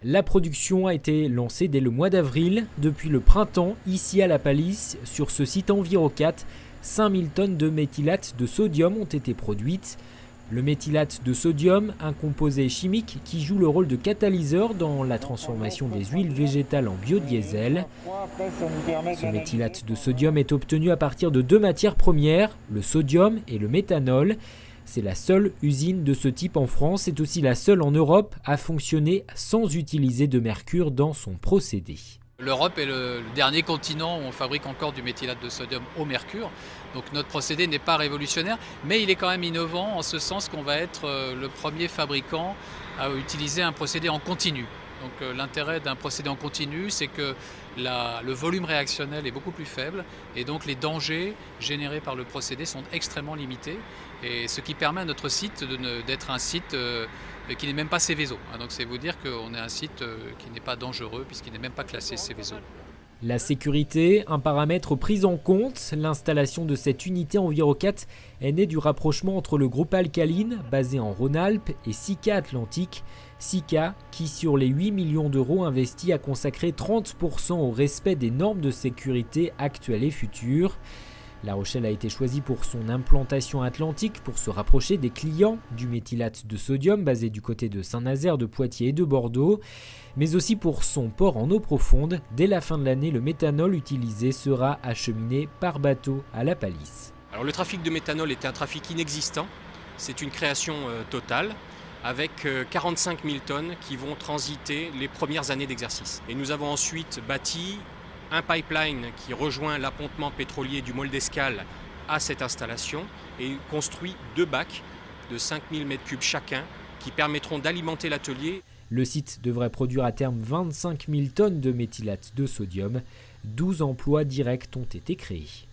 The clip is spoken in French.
La production a été lancée dès le mois d'avril. Depuis le printemps, ici à La Palisse, sur ce site Envirocat, 5000 tonnes de méthylate de sodium ont été produites. Le méthylate de sodium, un composé chimique qui joue le rôle de catalyseur dans la transformation des huiles végétales en biodiesel. Ce méthylate de sodium est obtenu à partir de deux matières premières, le sodium et le méthanol. C'est la seule usine de ce type en France, c'est aussi la seule en Europe à fonctionner sans utiliser de mercure dans son procédé. L'Europe est le dernier continent où on fabrique encore du méthylate de sodium au mercure. Donc notre procédé n'est pas révolutionnaire, mais il est quand même innovant en ce sens qu'on va être le premier fabricant à utiliser un procédé en continu. Donc l'intérêt d'un procédé en continu, c'est que le volume réactionnel est beaucoup plus faible et donc les dangers générés par le procédé sont extrêmement limités. Et ce qui permet à notre site d'être un site qui n'est même pas Seveso. Donc c'est vous dire qu'on est un site qui n'est pas dangereux puisqu'il n'est même pas classé Seveso. La sécurité, un paramètre pris en compte. L'installation de cette unité Envirocat est née du rapprochement entre le groupe Alcaline, basé en Rhône-Alpes, et Sika Atlantique. Sika, qui sur les 8 millions d'euros investis a consacré 30% au respect des normes de sécurité actuelles et futures. La Rochelle a été choisie pour son implantation atlantique, pour se rapprocher des clients du méthylate de sodium basé du côté de Saint-Nazaire, de Poitiers et de Bordeaux, mais aussi pour son port en eau profonde. Dès la fin de l'année, le méthanol utilisé sera acheminé par bateau à La Palisse. Alors le trafic de méthanol était un trafic inexistant, c'est une création totale, avec 45 000 tonnes qui vont transiter les premières années d'exercice. Et nous avons ensuite bâti un pipeline qui rejoint l'appontement pétrolier du Môle d'Escale à cette installation et construit deux bacs de 5000 m3 chacun qui permettront d'alimenter l'atelier. Le site devrait produire à terme 25 000 tonnes de méthylate de sodium. 12 emplois directs ont été créés.